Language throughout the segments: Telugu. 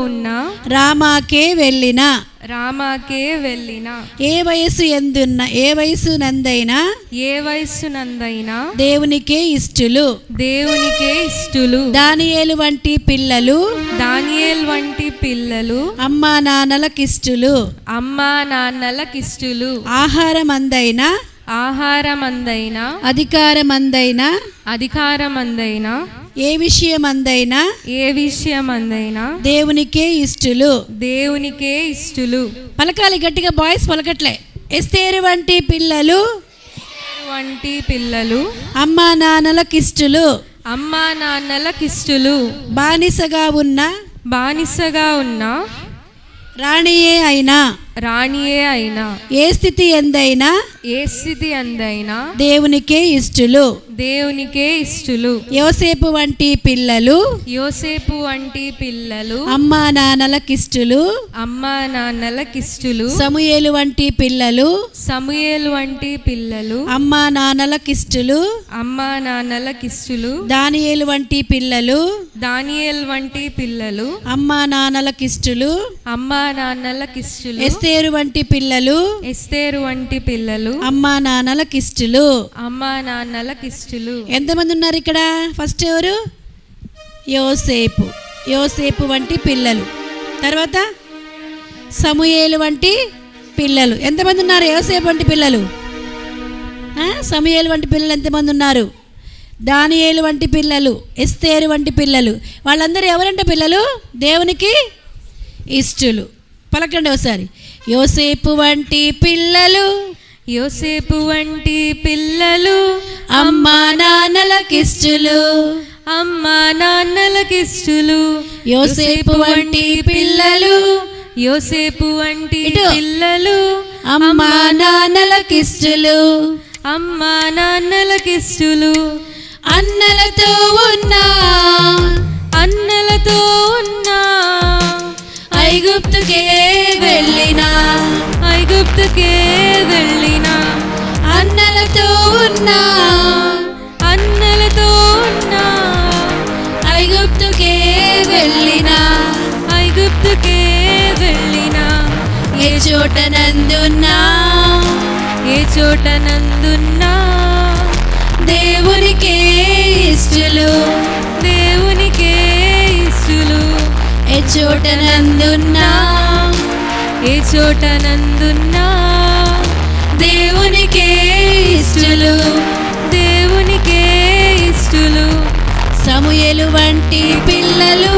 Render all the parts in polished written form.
ఉన్న రామాకే వెళ్ళిన ఏ వయస్సునందైనా దేవునికే ఇష్టలు దానియేలు వంటి పిల్లలు అమ్మా నాన్నలకిష్టలు ఆహారమందైనా అధికారమందైనా ఏ విషయమందైనా దేవునికే ఇష్టలు పలకాలి గట్టిగా. బాయ్స్ పలకట్లే. ఎస్తేరు వంటి పిల్లలు అమ్మా నాన్నలకిష్టలు బానిసగా ఉన్న రాణియే అయినా ఏ స్థితి ఎందైనా దేవునికే ఇష్టలు యోసేపు వంటి పిల్లలు అమ్మా నాన్నలకిష్టలు సమూయేలు వంటి పిల్లలు అమ్మా నాన్నలకిష్టలు దానియేలు వంటి పిల్లలు అమ్మా నాన్నలకిష్టలు ఎస్తేరు వంటి పిల్లలు అమ్మా నాన్నలకిష్టలు ఎంతమంది ఉన్నారు ఇక్కడ? ఫస్ట్ ఎవరు? యోసేపు వంటి పిల్లలు. తర్వాత సమూయేలు వంటి పిల్లలు. ఎంతమంది ఉన్నారు? యోసేపు వంటి పిల్లలు. సమూయేలు వంటి పిల్లలు ఎంతమంది ఉన్నారు? దానియేలు వంటి పిల్లలు, ఎస్తేరు వంటి పిల్లలు. వాళ్ళందరూ ఎవరంటే పిల్లలు? దేవునికి ఇష్టలు. పలకండి ఒకసారి. యోసేపు వంటి పిల్లలు అమ్మా నాన్నలకిష్టలు యోసేపు వంటి పిల్లలు అమ్మా నాన్నలకిష్టలు అన్నలతో ఉన్నా ఐగుప్తుకే వెళ్ళిన అన్నలతో ఉన్నా ఐగుప్తుకే వెళ్ళిన ఏ చోటనందున్నా దేవునికే ఇష్టలు ఏ చోటనందున్నా దేవునికే ఇష్టలు సమూయేలు వంటి పిల్లలు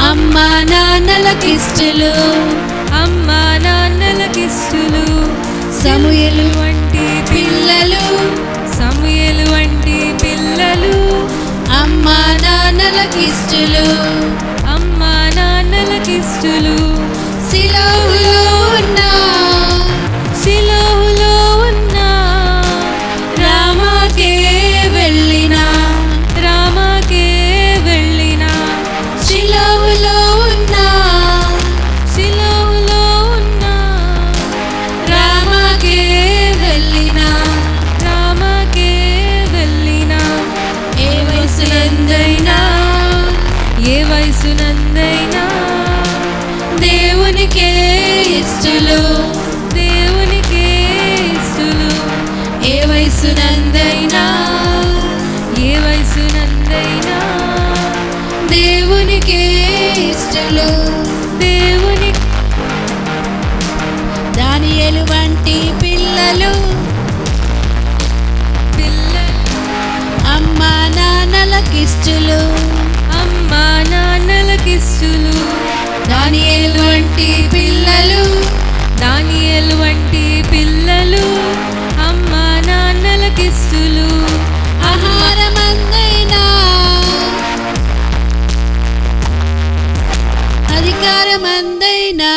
అమ్మా నాన్నలకిష్టలు సమూయేలు వంటి పిల్లలు అమ్మా నాన్నలకిష్టలు సిలోహులో ఉన్న రామాకే వెళ్ళిన సిలోహులో ఉన్న రామాకే వెళ్ళిన ఏ వయసునందైనా దేవునికే ఇష్టలు ఏ వయసునందైనా దేవునికే ఇష్టలు దానియేలు వంటి పిల్లలు అమ్మా నాన్నలకిష్టలు దానియేలు వంటి పిల్లలు అమ్మా నాన్నలకిష్టలు ఆహారమందైనా అధికారమందైనా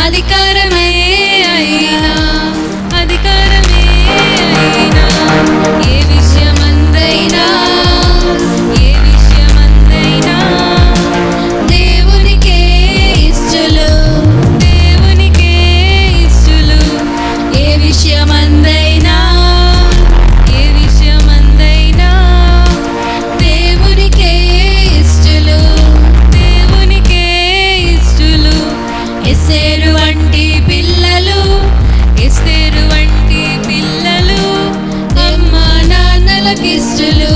అధికారమే అయినా ఏ విషయమందైనా దేవునికే ఇష్టలు ఎస్తేరు వంటి పిల్లలు, ఎస్తేరు వంటి పిల్లలు అమ్మా నాన్నలకిష్టులు.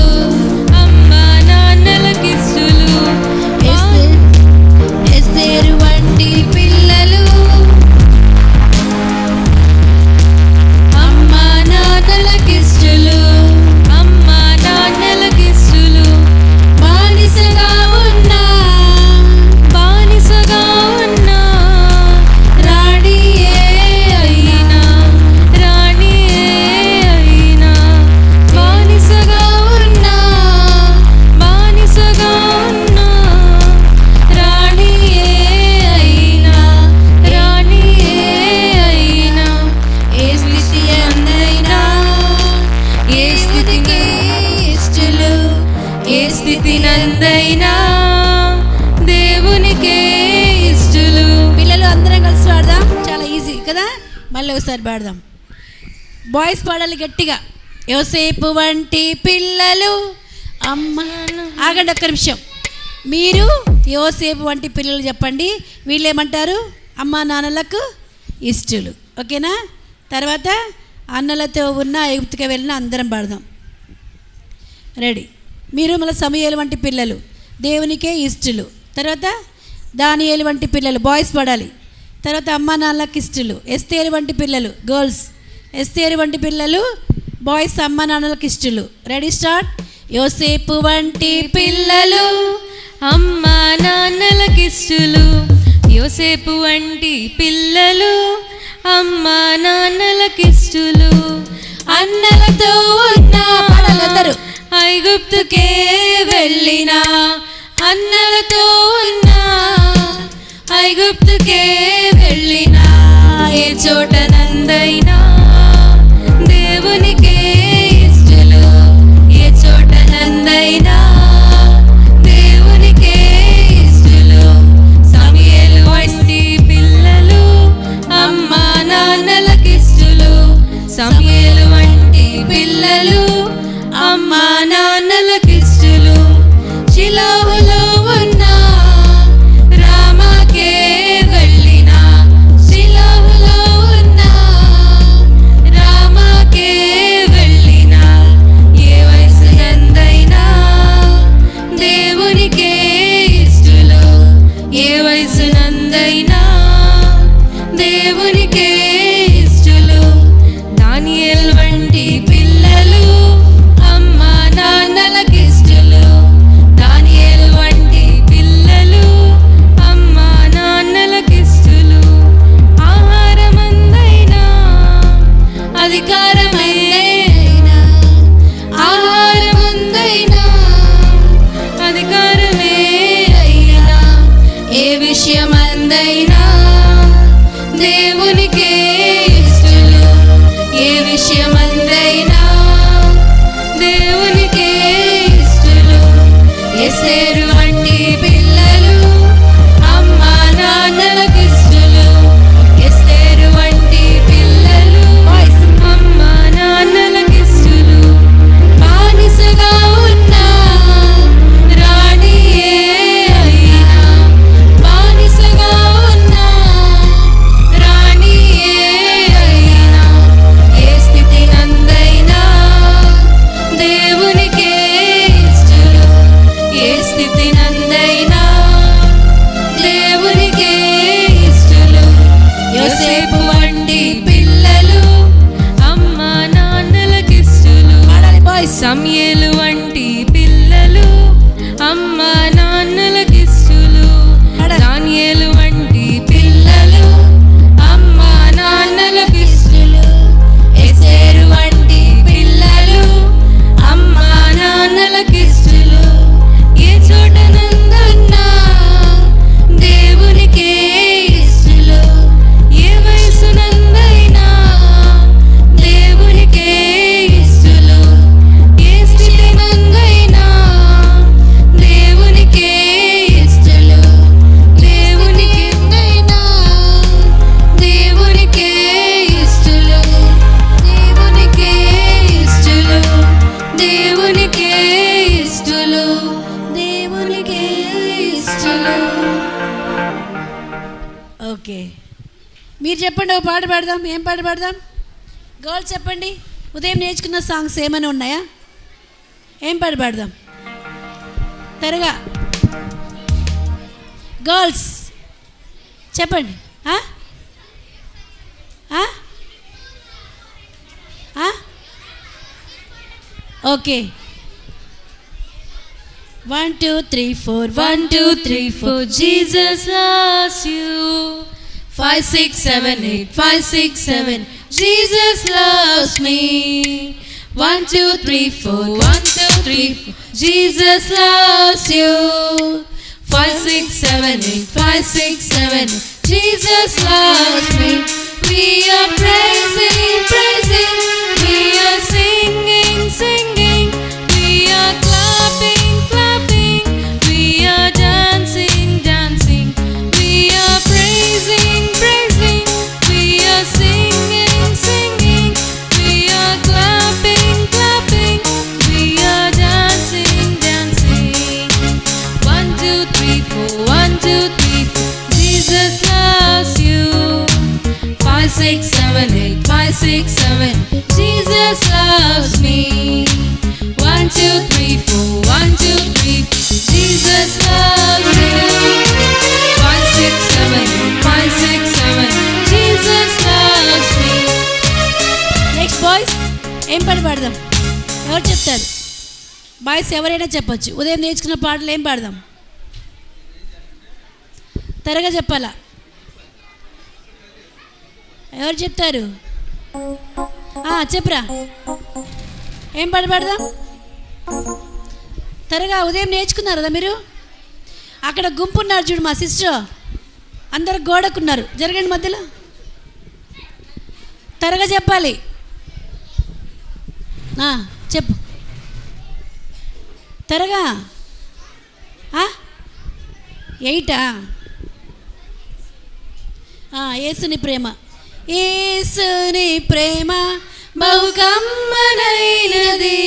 అమ్మా నాన్నలకిష్టులు. ఎస్తేరు వంటి పిల్లలు అమ్మా నాన్నలకిష్టులు. అమ్మా నాన్నలకిష్టులు. బానిసగా ఉన్నా బానిసగా ఉన్నా రాణియే అయినా, రాణియే అయినా, బానిసగా ఉన్నా బానిసగా ఉన్నా రాణియే అయినా, రాణియే అయినా, ఏ స్థితి అందైనా ఏ స్థితికి ఇష్టలు. ఏ స్థితి నందైనా దేవునికే ఇష్టలు. పిల్లలు అందరం కలిసి పాడదాం, చాలా ఈజీ కదా. మళ్ళీ ఒకసారి పాడదాం. బాయ్స్ పాడాలి గట్టిగా. యోసేపు వంటి పిల్లలు అమ్మ. ఆగండి ఒక్క నిమిషం. మీరు యోసేపు వంటి పిల్లలు చెప్పండి. వీళ్ళు ఏమంటారు? అమ్మా నాన్నలకు ఇష్టలు. ఓకేనా? తర్వాత అన్నలతో ఉన్న ఐగుప్తుకి వెళ్ళిన అందరం పాడదాం. రెడీ? మీరు మళ్ళీ సమూయేలు వంటి పిల్లలు దేవునికే ఇష్టలు. తర్వాత దానియేలు వంటి పిల్లలు బాయ్స్ పడాలి. తర్వాత అమ్మా నాన్నలకు ఇష్టలు. ఎస్తేరు వంటి పిల్లలు గర్ల్స్. ఎస్తేరు వంటి పిల్లలు బాయ్స్ అమ్మా నాన్నలకు ఇష్టలు. Ready start. యోసేపు వంటి పిల్లలు అమ్మా నాన్నలకిష్టులు. యోసేపు వంటి పిల్లలు అమ్మా నాన్నలకిష్టులు. అన్నలతో ఉన్న పాడాలందరూ. ఐగుప్తుకే వెళ్ళిన అన్నలతో ఉన్న ఐగుప్తుకే వెళ్ళిన ఏ చోట నందైనా దేవునికే ఇష్టలు. ఏ చోట నందైనా దేవునికే ఇష్టలు. సమూయేలు వంటి పిల్లలు అమ్మా నాన్నలకిష్టులు. సమూయేలు వంటి పిల్లలు అమ్మా నాన్నలకిష్టులు. షిలోహులో ఉన్న రామాకే వెళ్ళిన షిలోహులో ఉన్న రామాకే వెళ్ళిన ఏ వయసు నందైనా దేవునికే ఇష్టలు. ఏ వయసు నందైనా దేవునికే ఇష్టలు. దానియేలు వంటి పిల్లలు అమ్మా నాన్న మీరు చెప్పండి, ఒక పాట పాడదాం. ఏం పాట పాడదాం? గర్ల్స్ చెప్పండి. ఉదయం నేర్చుకున్న సాంగ్స్ ఏమైనా ఉన్నాయా? ఏం పాట పాడదాం? త్వరగా గర్ల్స్ చెప్పండి. Okay, 1 2 3 4 1 2 3 4 Jesus loves you. 5 6 7 8 5 6 7 Jesus loves me. 1 2 3 4 1 2 3 4 Jesus loves you. 5 6 7 8 5 6 7 Jesus loves me. We are praising, praising. We are singing, singing. We are clapping, clapping. We are dancing, dancing. We are praising, praising. We are singing, singing. We are clapping, clapping. We are dancing, dancing. 1 2 3 4 1 2 3 4 Jesus loves you. 5 6 7 8 5 6 7 Jesus loves me. 1 2 3 4 1 2 3 Jesus loves you. 5 6 7 8 5 6 7 Jesus loves me. Next boys ఏం పాట పాడదాం? ఎవరు చెప్తారు? బాయ్స్ ఎవరైనా చెప్పొచ్చు. ఉదయం నేర్చుకున్న పాటలు ఏం పాడదాం? త్వరగా చెప్పాలా? ఎవరు చెప్తారు? చెప్పురా, ఏం పాట పాడదాం? త్వరగా. ఉదయం నేర్చుకున్నారు కదా మీరు? అక్కడ గుంపు ఉన్నారు చూడు, మా సిస్టర్ అందరు గోడకున్నారు. జరగండి మధ్యలో. త్వరగా చెప్పాలి. చెప్పు త్వరగా. 8 యేసుని ప్రేమ. యేసుని ప్రేమ బహు కమ్మనైనది,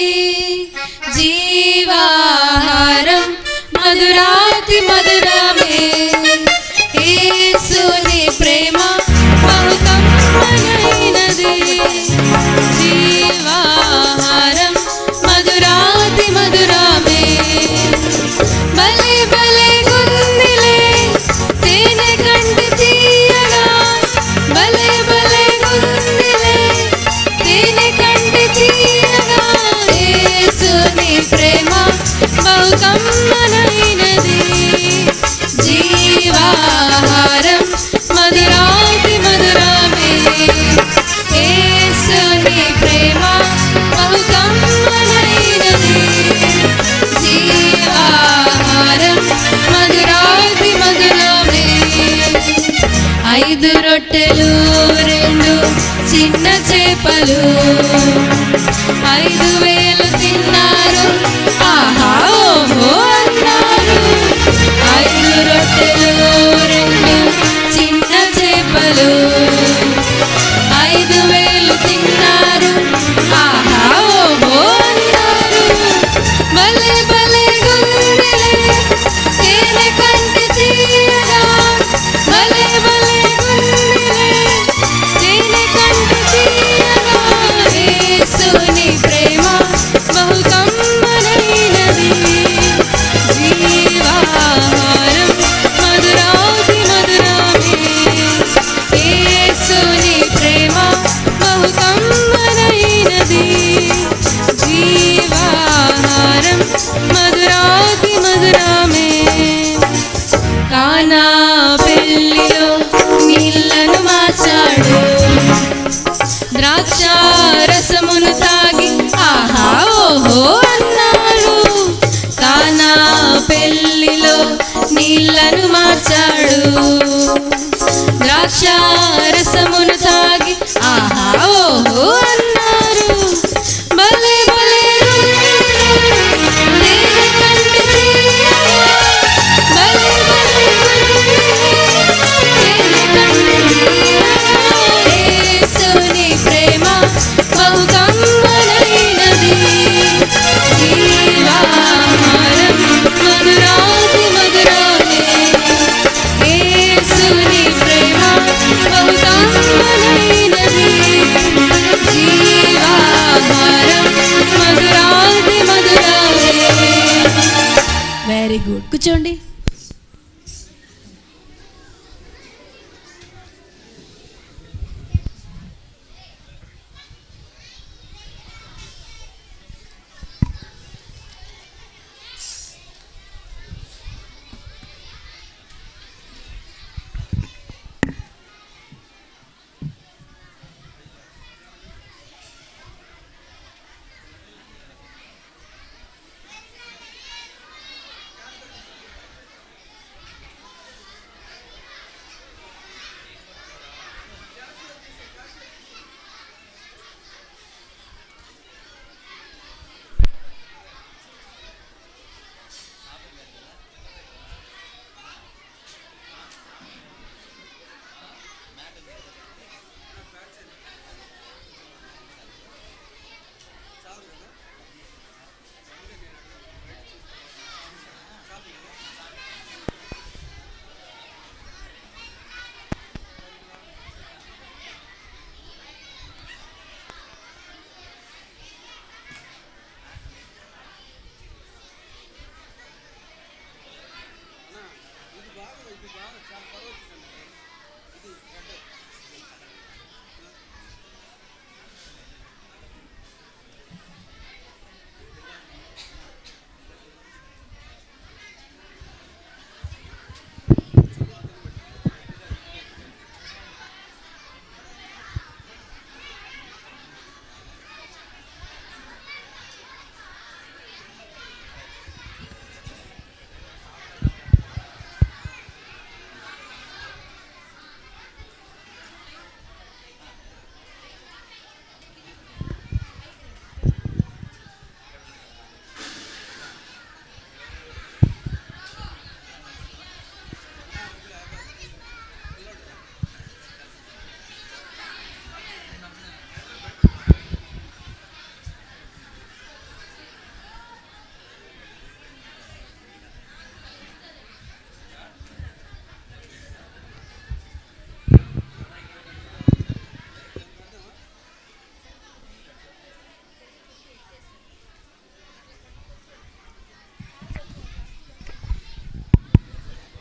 జీవాహారం మధురాతి మధురమే. యేసుని ప్రేమ బహు కమ్మనైనది, జీవాహారం మధురాతి మధురమే. భలే భలే గుందిలే తేనె కంటి తీయగా, భలే భలే గుందిలే తేనె కంటి తీయగా. యేసుని ప్రేమ బహు కమ్మనైనది, జీవాహారం మధురాతి మధురమే. యేసుని ప్రేమ బహు కమ్మనైనది, జీవాహారం మధురాతి మధురమే. 5 రొట్టెలు 2 చిన్న చేపలు 5,000 తిన్నారు, ఆహా ఓహో అన్నారు. 5 రొట్టెలు 2 చిన్న చేపలు 5,000 తిన్నారు, ఆహా ఓహో అన్నారు. భలే భలే గుండెలే తేనె కంటి తీయగా, భలే భలే గుండెలే తేనె కంటి తీయగా. యేసుని ప్రేమ బహు కమ్మనైనది, జీవాహారం మధురాతి మధురమే. యేసుని ప్రేమ బహు కమ్మనైనది, జీవాహారం మధురాతి మధురమే. కానా పెళ్ళిలో నీళ్లను మార్చాడు, ద్రాక్ష రసమును తాగి ఆహా ఓహో అన్నాడు. కానా పెళ్ళిలో నీళ్లను మార్చాడు, ద్రాక్ష రసమును తాగి ఆహా ఓహో అన్నారు. భలే భలే తేనె కంటి తీయగా, భలే భలే తేనె కంటి తీయగా. యేసుని ప్రేమ బహు కమ్మనైనది, జీవాహారం మధురాతి మధురమే. యేసుని ప్రేమ బహు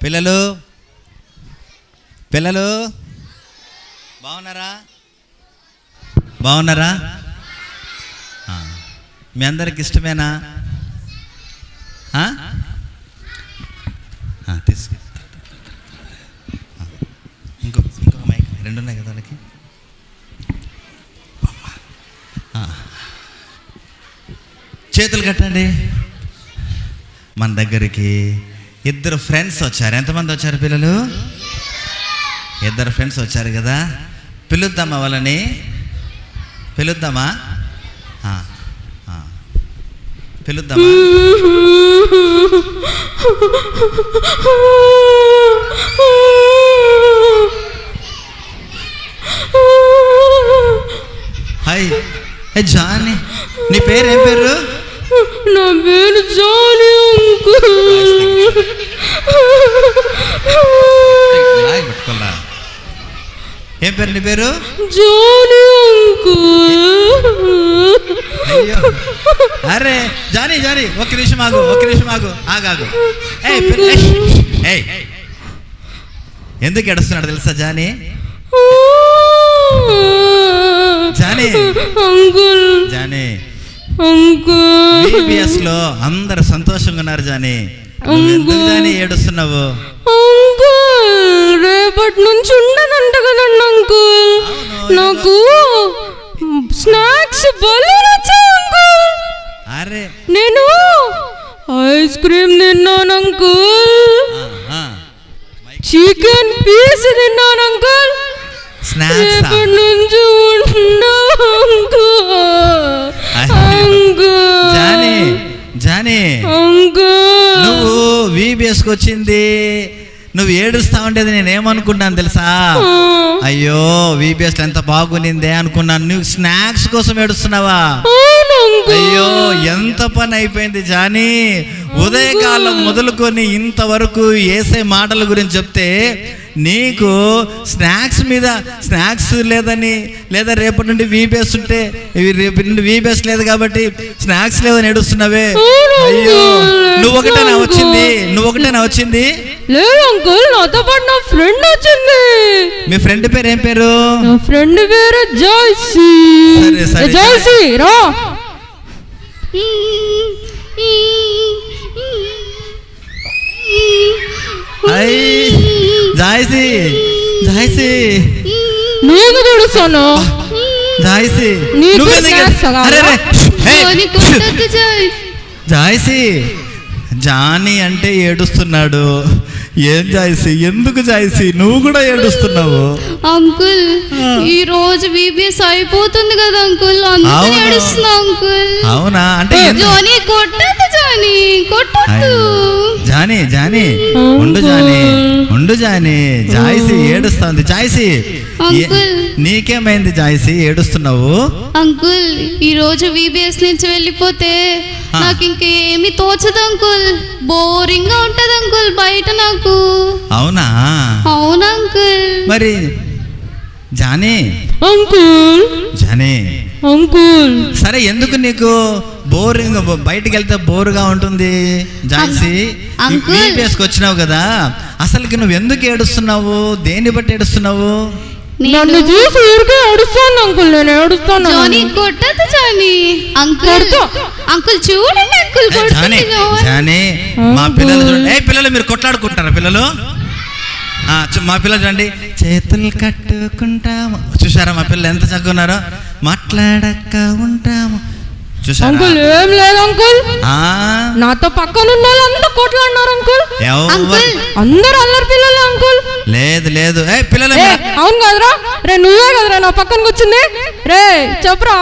పిల్లలు పిల్లలు బాగున్నారా? బాగున్నారా? మీ అందరికి ఇష్టమేనా? తీసుకో. ఇంకొక మైక్, రెండు ఉన్నాయి కదా వాళ్ళకి. చేతులు కట్టండి. మన దగ్గరికి ఇద్దరు ఫ్రెండ్స్ వచ్చారు. ఎంతమంది వచ్చారు పిల్లలు? ఇద్దరు ఫ్రెండ్స్ వచ్చారు కదా. పిలుద్దామా వాళ్ళని? పిలుద్దామా? పిలుద్దామా? హాయ్ జానీ, నీ పేరు ఏం పేరు? నా పేరు జానీ అంకుల్. ఏం పేరు నీ పేరు? Johnny uncle. అయ్యో, అరే జానీ జానీ ఒక్క నిమిషం ఆగు, ఆగాగు. ఎందుకు ఏడుస్తున్నాడు తెలుసా Johnny? Johnny uncle, Johnny uncle, VBS లో అందరు సంతోషంగా ఉన్నారు జానీ. ఎందుకు జానీ ఏడుస్తున్నావు? అంకుల్ రేపటి నుంచి ఉండదంట కదండి అంకుల్. నాకు స్నాక్స్ భలే నచ్చాయి అంకుల్. అరే నేను ఐస్ క్రీమ్ తిన్నాను అంకుల్, చికెన్ పీస్ తిన్నాను అంకుల్. రేపటి నుంచి జానీ నువ్వు VBSకి వచ్చింది, నువ్వు ఏడుస్తా ఉండేది నేనేమనుకున్నాను తెలుసా? అయ్యో VBS ఎంత బాగునిందే అనుకున్నాను. నువ్వు స్నాక్స్ కోసం ఏడుస్తున్నావా? అయ్యో ఎంత పని అయిపోయింది జానీ. ఉదయకాలం మొదలుకొని ఇంతవరకు యేసే మాటల గురించి చెప్తే నీకు స్నాక్స్ లేదని, లేదా రేపటి నుండి VBS ఉంటే రేపటి నుండి VBS లేదు కాబట్టి స్నాక్స్ లేదని ఏడుస్తున్నావే. అయ్యో నువ్వు ఒకటేనా వచ్చింది? లేదు అంకుల్, నాతో పాటు నా ఫ్రెండ్ వచ్చింది. మీ ఫ్రెండ్ పేరు ఏం పేరు? నా ఫ్రెండ్ పేరు జాయ్సీ. జాయ్సీ రా. జాయ్సీ నేను తెలుస్తాను. జాయ్సీ జానీ అంటే ఏడుస్తున్నాడు. ఏం జాయ్సీ, ఎందుకు జాయ్సీ నువ్వు కూడా ఏడుస్తున్నావు? అంకుల్ ఈ రోజు VBS అయిపోతుంది కదా అంకుల్, అందుకని ఏడుస్తున్నా అంకుల్. అవునా? అంటే జానీ కొట్టద్దు, జానీ ఉండు జానీ. జాయ్సీ ఏడుస్తుంది. జాయ్సీ నీకేమైంది జాయ్సీ, ఏడుస్తున్నావు? అంకుల్ ఈ రోజు VBS నుంచి వెళ్ళిపోతే నాకు ఇంకేమి తోచదు అంకుల్. బోరింగ్ గా ఉంటది అంకుల్ బయట నాకు. అవునా అంకుల్. మరి జానీ సరే, ఎందుకు నీకు బోరింగ్, బయటికి వెళ్తే బోరుగా ఉంటుంది జాన్సీ? VBSకి వచ్చినావు కదా, అసలుకి నువ్వు ఎందుకు ఏడుస్తున్నావు? దేన్ని బట్టి ఏడుస్తున్నావు? నన్ను చూసి ఏడుస్తాను అంకుల్. నేను ఏడుస్తాను. కొట్టదు జానీ. అంకుల్ చూడండి అంకుల్. జానీ మా పిల్లలు చూడండి. పిల్లలు మీరు కొట్లాడుకుంటారా? పిల్లలు మా పిల్లలు చూడండి, చేతులు కట్టుకుంటాము. చూసారా మా పిల్లలు ఎంత చక్కగా ఉన్నారో? మాట్లాడక ఉంటాము. చూసారా? అంకుల్ ఏం లేదు అంకుల్, నాతో పక్కన ఉన్న వాళ్ళంతా కొట్లాడినారు అంకుల్. అందరు అల్లరి పిల్లలు అంకుల్. లేదు పిల్లలు. అవును కదరా రే, నువ్వే కదరా నా పక్కన కూర్చుంది. రే చెప్పరా?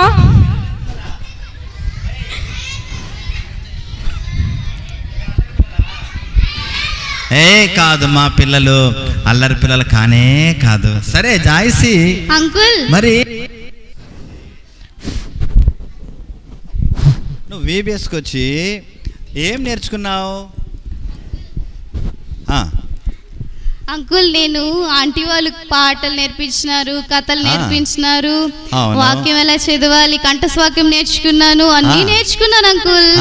కాదు, మా పిల్లలు అల్లరి పిల్లలు కానే కాదు. సరే జాయ్సీ అంకుల్, మరి VBSకి వచ్చి ఏం నేర్చుకున్నావు? అంకుల్, నేను ఆంటీ వాళ్ళు పాటలు నేర్పించినారు, కథలు నేర్పించినారు, వాక్యం ఎలా చదవాలి, కంఠస్వాక్యం నేర్చుకున్నాను, అన్ని నేర్చుకున్నాను అంకుల్.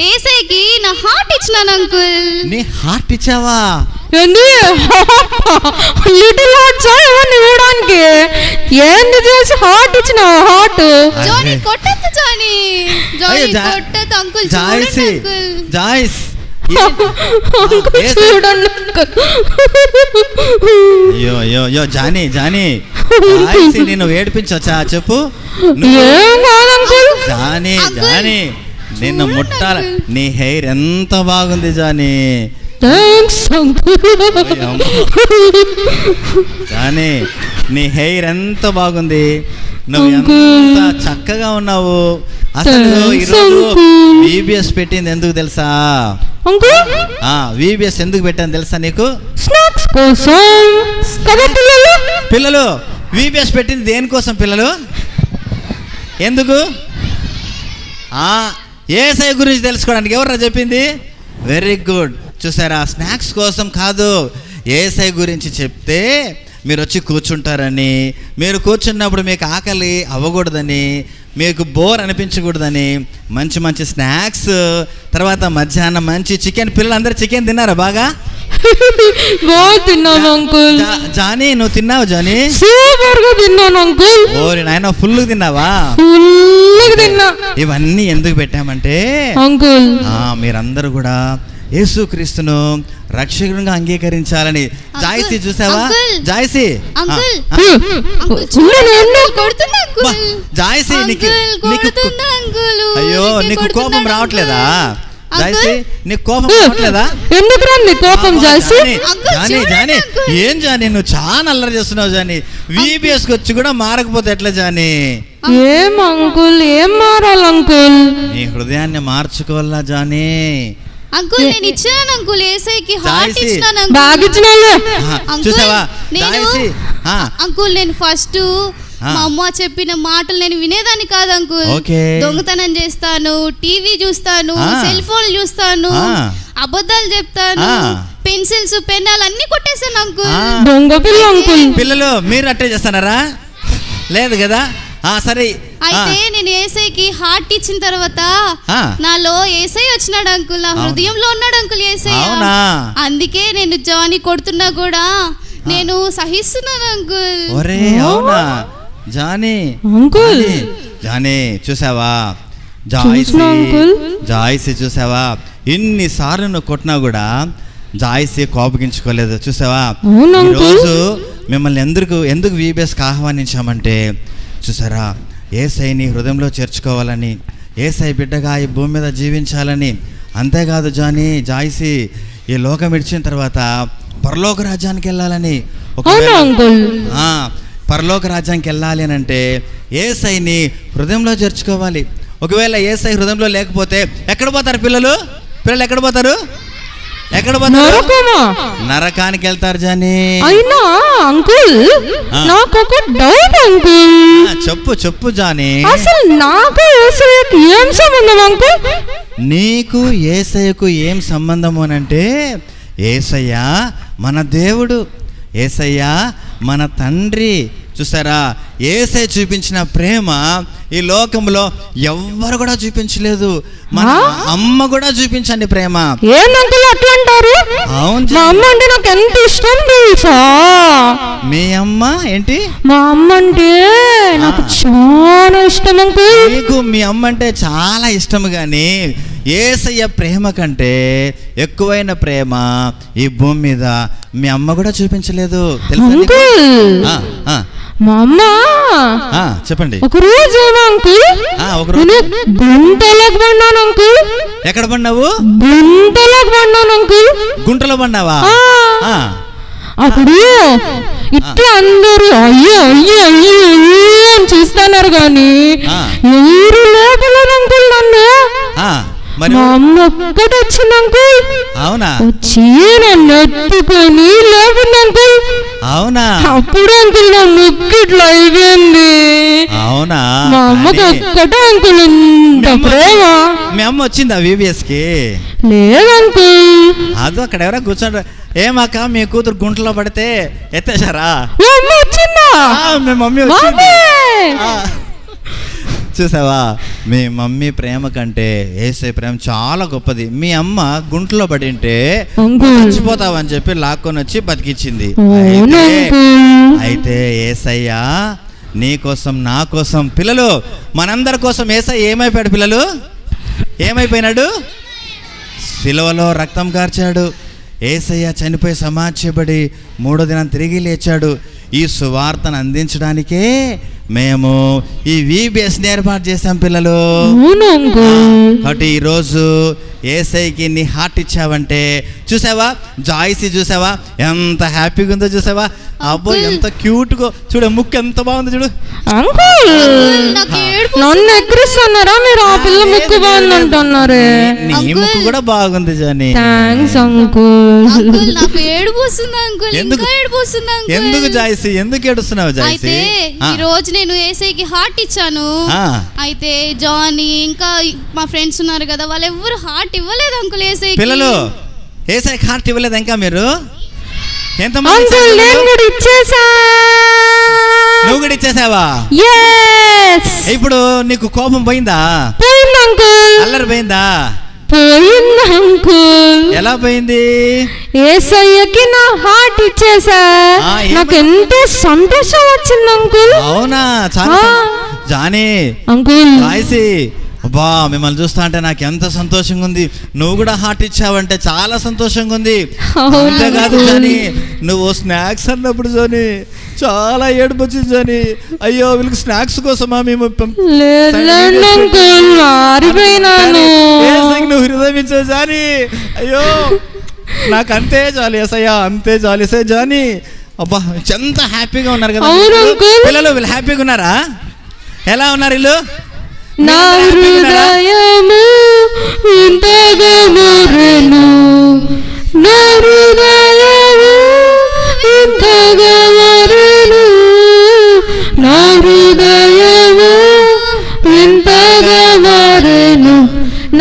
యేసయ్యకి నా హార్ట్ ఇచ్చినాను అంకుల్. నీ హార్ట్ ఇచ్చావా? ఏంది లిటిల్ హార్ట్ ఏమన్నా ఇవ్వడానికి? ఏంది చేసి హార్ట్ ఇచ్చిన? హార్ట్ జానీ కొట్టద్దు, జానీ కొట్టద్దు అంకుల్. జాయిస్ చూడండి. అయ్యో అయ్యో అయ్యో జానీ నేను ఏడిపించవచ్చా చెప్పు? జానీ నిన్ను ముట్టాల. నీ హెయిర్ ఎంత బాగుంది జానీ. జానీ నీ హెయిర్ ఎంత బాగుంది, నువ్వు ఎంత చక్కగా ఉన్నావు. అసలు ఈరోజు VBS పెట్టింది ఎందుకు తెలుసా? VBS ఎందుకు పెట్టాను తెలుసా నీకు? పిల్లలు VBS పెట్టింది దేనికోసం పిల్లలు? ఎందుకు? యేసయ్య గురించి తెలుసుకోవడానికి. ఎవరు చెప్పింది? Very good. చూసారా, స్నాక్స్ కోసం కాదు, యేసయ్య గురించి చెప్తే మీరు వచ్చి కూర్చుంటారని, మీరు కూర్చున్నప్పుడు మీకు ఆకలి అవ్వకూడదని, మీకు బోర్ అనిపించకూడదని మంచి మంచి స్నాక్స్, తర్వాత మధ్యాహ్నం మంచి చికెన్. పిల్లలందరూ చికెన్ తిన్నారా? బాగా తిన్నాను అంకుల్. జానీ నువ్వు తిన్నావు? జానీ సూపర్ గా తిన్నాను అంకుల్. ఓరి నాయన, ఫుల్ తిన్నావా? తిన్నా. ఇవన్నీ ఎందుకు పెట్టామంటే అంకుల్, మీరందరూ కూడా యేసుక్రీస్తును రక్షకునిగా అంగీకరించాలని. జాయిసి చూసావా? జాయిసి జాయిసి అయ్యో నీకు కోపం రావట్లేదా? జాయిసి నీకు కోపం రావట్లేదా? ఎందుకు రండి కోపం? జానీ ఏం జానీ నువ్వు చాలా అల్లరి చేస్తున్నావు జానీ. VBSకి వచ్చి కూడా మారకపోతే ఎట్లా జానీ? ఏం అంకుల్, ఏం మారాలి అంకుల్? నీ హృదయాన్ని మార్చుకోవాలా జానీ? అంకుల్ నేను ఇచ్చాను అంకుల్, యేసయ్యకి హార్ట్ ఇచ్చాను అంకుల్. బాగా ఇచ్చినాలే. చూసావా అంకుల్, నేను ఫస్ట్ మా అమ్మ చెప్పిన మాటలు నేను వినేదాన్ని కాదు అంకుల్. దొంగతనం చేస్తాను, టీవీ చూస్తాను, సెల్ ఫోన్ చూస్తాను, అబద్ధాలు చెప్తాను, పెన్సిల్స్ పెన్నాలు అన్ని కొట్టేశాను అంకుల్. దొంగ పిల్ల అంకుల్. పిల్లలు మీరు అట్టే చేస్తున్నారా? లేదు కదా. సరే, అయితే నేను యేసయ్యకి హార్ట్ ఇచ్చిన తర్వాత నాలో యేసయ్య వచ్చినాడు అంకుల్, నా హృదయంలో ఉన్నాడు అంకుల్ యేసయ్య. అందుకే నేను జానీ కొడుతున్నా కూడా నేను సహిస్తున్నాను అంకుల్. ఒరే అవునా జానీ? జానీ చూసావా? జాయిసి చూసావా? ఇన్నిసార్లు నువ్వు కొట్టినా కూడా జాయిసి కోపగించుకోలేదు. చూసావా? ఈరోజు మిమ్మల్ని ఎందుకు VBSకి ఆహ్వానించామంటే చూసారా, యేసయ్యని హృదయంలో చేర్చుకోవాలని, యేసయ్య బిడ్డగా ఈ భూమి మీద జీవించాలని. అంతేకాదు జాయిసి ఈ లోకం ఇడిచిన తర్వాత పరలోక రాజ్యానికి వెళ్ళాలని. పరలోక రాజ్యానికి వెళ్ళాలి అని అంటే యేసయ్యని హృదయంలో చేర్చుకోవాలి. ఒకవేళ యేసయ్య హృదయంలో లేకపోతే ఎక్కడ పోతారు పిల్లలు? ఎక్కడ పోతారు? నరకానికి వెళ్తారు జానీ. అయినా అంకుల్ నాకు ఒక డౌట్ అంకుల్. చెప్పు జానీ. అసలు నాకు యేసయ్యకి ఏం సంబంధం అంకుల్? నీకు యేసయ్యకు ఏం సంబంధము అని అంటే, యేసయ్య మన దేవుడు, యేసయ్య మన తండ్రి. చూసారా, యేసయ్య చూపించిన ప్రేమ ఈ లోకంలో ఎవ్వరు కూడా చూపించలేదు. మన అమ్మ కూడా చూపించండి ప్రేమ. ఏంటంటే అట్లా అంటారు? అవును, మా అమ్మ అంటే నాకు ఎంత ఇష్టం తెలుసా? మీ అమ్మ ఏంటి? మా అమ్మ అంటే నాకు చాలా ఇష్టం అంకుల్. నీకు మీ అమ్మ అంటే చాలా ఇష్టం, కానీ యేసయ్య ప్రేమ కంటే ఎక్కువైన ప్రేమ ఈ భూమి మీద మీ అమ్మ కూడా చూపించలేదు తెలుసా? మా అమ్మ చెప్పండి. ఒక రోజు అంకుల్ గుంటలోకి పడినాను అంకుల్. ఎక్కడ పడినావు? గుంటలోకి పడినాను అంకుల్. గుంటలో పడినావా? అప్పుడు ఇట్లా అందరూ అయ్యో అయ్యో అయ్యో అని చూస్తున్నారు, కానీ ఎవరు లేపలేదు అంకుల్ నన్ను. మా అమ్మ ఒక్కటి వచ్చింది అంకుల్. అవునా? వచ్చి నన్ను ఎత్తుకొని లేపింది అంకుల్. అవునా? అప్పుడు అంకుల్ నా ముక్కు ఇట్లా అయిపోయింది. అవునా? మా అమ్మకి ఒక్కటే అంకుల్ ఇంత ప్రేమ. మీ అమ్మ వచ్చిందా VBS కి? లేదు అంకుల్. అది అక్కడ ఎవరో కూర్చోండి. ఏమాక మీ కూతురు గుంటలో పడితే ఎత్తేసారా? వచ్చిందా? మీ మమ్మీ వచ్చింది. చూసావా, మీ మమ్మీ ప్రేమ కంటే యేసయ్య ప్రేమ చాలా గొప్పది. మీ అమ్మ గుంటలో పడింటే చచ్చిపోతావని చెప్పి లాక్కొని వచ్చి బతికిచ్చింది. అయితే యేసయ్య నీ కోసం నా కోసం, పిల్లలు మనందరి కోసం యేసయ్య ఏమైపోయాడు? పిల్లలు ఏమైపోయినాడు? సిలువలో రక్తం కార్చాడు. యేసయ్య చనిపోయి సమాధి చేయబడి 3వ దినం తిరిగి లేచాడు. ఈ సువార్తను అందించడానికే మేము ఈ VBS ఏర్పాటు చేసాం పిల్లలు. కాబట్టి ఈరోజు యేసయ్యకి నీ హార్ట్ ఇచ్చావంటే, చూసావా జాయిసీ, చూసావా ఎంత హ్యాపీగా ఉందో, చూసావా అబ్బో ఎంత క్యూట్గా, చూడ ముక్కు ఎంత బాగుంది చూడు. నన్ను ఎక్కిరిస్తున్నారా మీరు? ఆ పిల్ల ముక్కు బాగుంది అంటున్నారే. నీ ముక్కు కూడా బాగుంది జానీ. Thanks uncle. నాకు ఏడుపు వస్తుంది అంకుల్. ఎందుకు జాయిసీ, ఎందుకు ఏడుస్తున్నావు జాయిసీ? ఈ రోజు నేను యేసయ్యకి హార్ట్ ఇచ్చాను. అయితే జానీ ఇంకా మా ఫ్రెండ్స్ ఉన్నారు కదా, వాళ్ళు ఎవరు హార్ట్ ఇవ్వలేదు అంకుల్ యేసయ్యకి. పిల్లలు యేసయ్యకి హార్ట్ ఇవ్వలేదు ఇంకా మీరు? నువ్వు కూడా ఇచ్చేసావా? ఇప్పుడు నీకు కోపం పోయిందా? అల్లరి పోయిందా? పోయింది అంకుల్. ఎలా పోయింది? యేసయ్యకి నా హార్ట్ ఇచ్చేసా. నాకు ఎంతో సంతోషం వచ్చింది అంకుల్. అవునా? చాలా జానీ అంకుల్. రాయిసి అబ్బా మిమ్మల్ని చూస్తా అంటే నాకు ఎంత సంతోషంగా ఉంది. నువ్వు కూడా హార్ట్ ఇచ్చావంటే చాలా సంతోషంగా ఉంది. అంతేకాదు జానీ, నువ్వు స్నాక్స్ అన్నప్పుడు జానీ చాలా ఏడుపు వచ్చింది జానీ. అయ్యో వీళ్ళకి స్నాక్స్ కోసమా మేము నువ్వు హృదయం ఇచ్చావు జానీ. అయ్యో నాకు అంతే చాలు యేసయ్యా, అంతే చాలు యేసయ్య జానీ. అబ్బా ఎంత హ్యాపీగా ఉన్నారు కదా పిల్లలు. వీళ్ళు హ్యాపీగా ఉన్నారా? ఎలా ఉన్నారు వీళ్ళు? నా హృదయము ఇంతగా మరెను, నా హృదయము ఇంతగా మరెను, నా హృదయము ఇంతగా మరెను,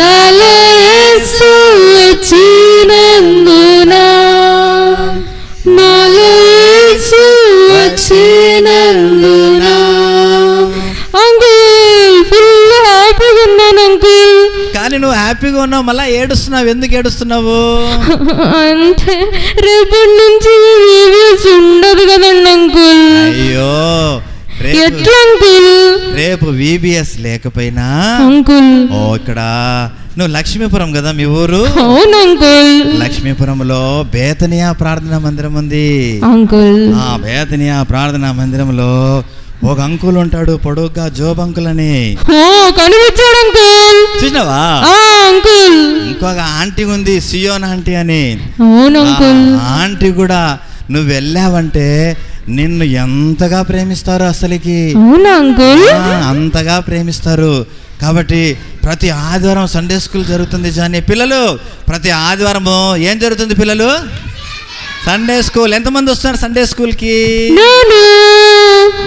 నాలో యేసు వచ్చినందున, నాలో యేసు వచ్చినందున. కానీ నువ్వు హ్యాపీగా ఉన్నావు, మళ్ళీ ఏడుస్తున్నావు. ఎందుకు ఏడుస్తున్నావు? అంటే రేపటి నుంచి ఉండదు కదండి అంకుల్. అయ్యో ఎట్లా అంకుల్? రేపు VBS లేకపోయినా అంకుల్, ఓ ఇక్కడ నువ్వు లక్ష్మీపురం కదా మీ ఊరు? అవును అంకుల్. లక్ష్మీపురంలో బేతనియా ప్రార్థనా మందిరం ఉంది అంకుల్. ఆ బేతనియా ప్రార్థనా మందిరంలో ఒక అంకుల్ ఉంటాడు, పొడుగ్గా జోబ్ అంకుల్ అని. కనిపించాడు అంకుల్. చూసినావా? అంకుల్. ఇంకొక ఆంటీ ఉంది, సియోన్ ఆంటీ అని. అవును అంకుల్. ఆంటీ కూడా నువ్వు వెళ్ళావంటే నిన్ను ఎంతగా ప్రేమిస్తారు అసలుకి. అవునా అంకుల్? అంతగా ప్రేమిస్తారు. కాబట్టి ప్రతి ఆదివారం సండే స్కూల్ జరుగుతుంది జానీ. పిల్లలు ప్రతి ఆదివారము ఏం జరుగుతుంది పిల్లలు? Sunday school. ఎంతమంది వస్తున్నారు సండే స్కూల్ కి?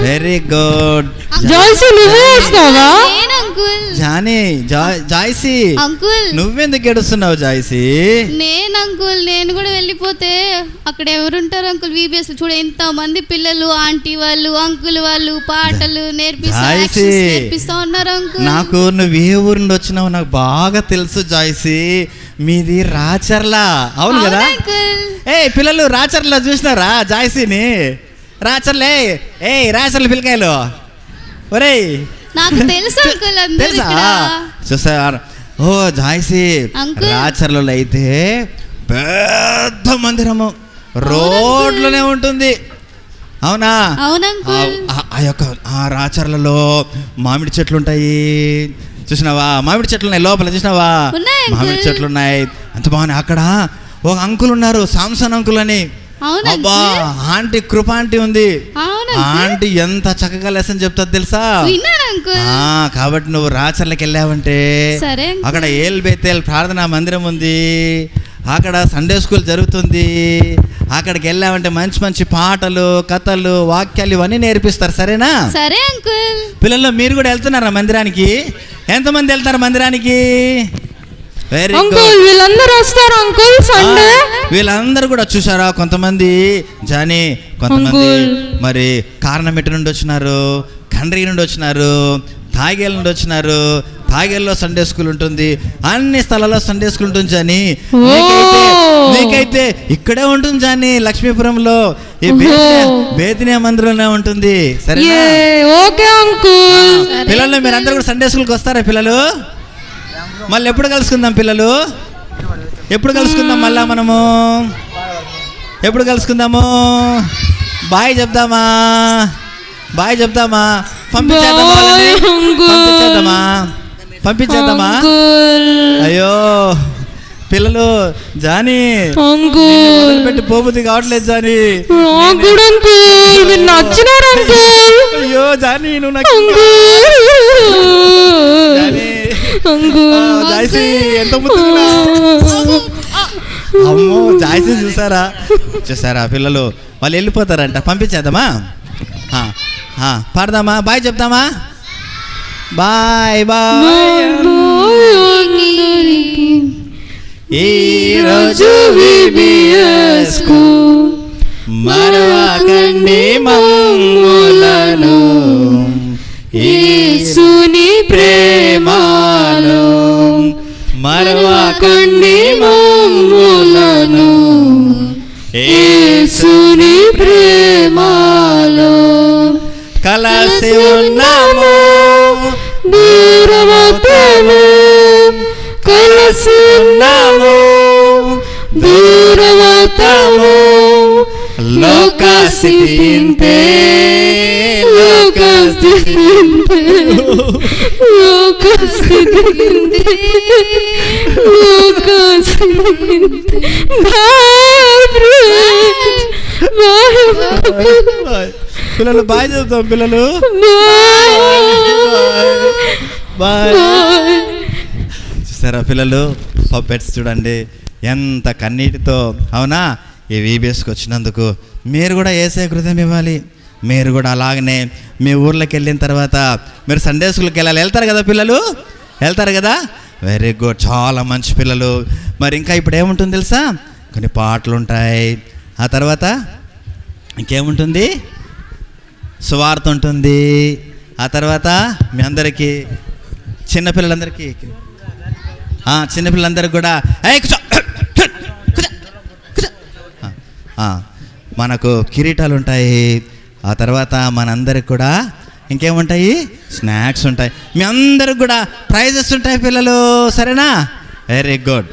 Very good. జానీ జాయిసీ అంకుల్ నువ్వెందుకు ఏడుస్తున్నావు జాయిసీ? నేను కూడా వెళ్ళిపోతే అక్కడ ఎవరుంటారు అంకుల్? VBS చూడ ఎంత మంది పిల్లలు, ఆంటీ వాళ్ళు, అంకుల్ వాళ్ళు పాటలు నేర్పిస్తా ఉన్నారు అంకుల్. నాకు నువ్వు ఏ ఊరు నుండి వచ్చినావు నాకు బాగా తెలుసు జాయిసీ. మీది రాచర్ల, అవును కదా? ఏ పిల్లలు రాచర్ల చూసినారా జాయిసీని? రాచర్లే రాచర్ల పిల్లకాయలు ఒరే నాకు తెలుసు అంకుల్. తెలుసా? చూసారు? ఓ జాయిసీ రాచర్లలో అయితే పెద్ద మందిరము రోడ్లోనే ఉంటుంది. అవునా? ఆ యొక్క ఆ రాచర్లలో మామిడి చెట్లు ఉంటాయి. చూసినావా? మామిడి చెట్లు ఉన్నాయి లోపల, చూసినావా? మామిడి చెట్లు ఉన్నాయి, అంత బాగున్నాయి. అక్కడ ఒక అంకుల్ ఉన్నారు, సాంసన్ అంకుల్ అని. అబ్బా ఆంటీ కృప ఆంటీ ఉంది. ఆంటీ ఎంత చక్కగా లెసన్ చెప్తా తెలుసా? కాబట్టి నువ్వు రాచర్లకి వెళ్ళావంటే అక్కడ ఏల్ బేతేల్ ప్రార్థనా మందిరం ఉంది, అక్కడ సండే స్కూల్ జరుగుతుంది. అక్కడికి వెళ్ళామంటే మంచి మంచి పాటలు, కథలు, వాక్యాలు ఇవన్నీ నేర్పిస్తారు. సరేనా? సరే అంకుల్. పిల్లలు మీరు కూడా వెళ్తున్నారా మందిరానికి? ఎంతమంది వెళ్తారు మందిరానికి? Very good. వీళ్ళందరూ వస్తారు అంకుల్ సండే. వీళ్ళందరూ కూడా చూసారా, కొంతమంది జానీ, కొంతమంది మరి కారణమెట్టు నుండి వచ్చినారు, కండ్రి నుండి వచ్చినారు, తాగేళ్ళ నుండి వచ్చినారు. తాగేళ్ళలో సండే స్కూల్ ఉంటుంది, అన్ని స్థలాల్లో సండే స్కూల్ ఉంటుంది జానీ. నీకైతే ఇక్కడే ఉంటుంది జానీ, లక్ష్మీపురంలో ఈ బేతినియా మందిరంలో ఉంటుంది. సరేనా? Okay uncle. పిల్లలు మీరందరూ కూడా సండే స్కూల్కి వస్తారా పిల్లలు? మళ్ళీ ఎప్పుడు కలుసుకుందాం పిల్లలు? ఎప్పుడు కలుసుకుందాం మళ్ళా మనము? ఎప్పుడు కలుసుకుందాము? బాయ్ చెప్దామా? బాయ్ చెప్దామా? పంపించేద్దామా? అయ్యో పిల్లలు, జానీ పెట్టి పోబుద్ది కావట్లేదు జానీ. అయ్యో జానీ, నువ్వు నాకు జాయిసీ ఎంత ముద్దుగా. అమ్మో జాయిసీ చూసారా పిల్లలు? వాళ్ళు వెళ్ళిపోతారంట. పంపించేద్దామా? పాడదామా? బాయ్ చెప్తామా? Bye bye. ఈరోజు విబిఎస్కు మరవకండి మమ్ములను, యేసుని ప్రేమలో మరవకండి మమ్ములను, యేసుని ప్రేమలో కలసి ఉన్నాము దూరమవుతాము, కలసి ఉన్నాము దూరమవుతాము. లోకస్థితి ఇంతే, లోకస్థితి ఇంతే, లోకస్థితి ఇంతే, లోకస్థితి ఇంతే. పిల్లలు బాయ్ చెప్తాం పిల్లలు. బాయ్. చూసారా పిల్లలు, పప్పెట్స్ చూడండి ఎంత కన్నీటితో. అవునా? ఈ వీబీఎస్కి వచ్చినందుకు మీరు కూడా యేసే కృతం ఇవ్వాలి. మీరు కూడా అలాగనే మీ ఊర్లోకి వెళ్ళిన తర్వాత మీరు సండే స్కూల్కి వెళ్ళాలి. వెళ్తారు కదా పిల్లలు? వెళ్తారు కదా? వెరీ గుడ్, చాలా మంచి పిల్లలు. మరి ఇంకా ఇప్పుడు ఏముంటుంది తెలుసా? కొన్ని పాటలు ఉంటాయి, ఆ తర్వాత ఇంకేముంటుంది? సువార్త ఉంటుంది, ఆ తర్వాత మీ అందరికీ చిన్నపిల్లలందరికీ కూడా మనకు కిరీటాలు ఉంటాయి. ఆ తర్వాత మనందరికి కూడా ఇంకేముంటాయి? స్నాక్స్ ఉంటాయి. మీ అందరికి కూడా ప్రైజెస్ ఉంటాయి పిల్లలు. సరేనా? Very good.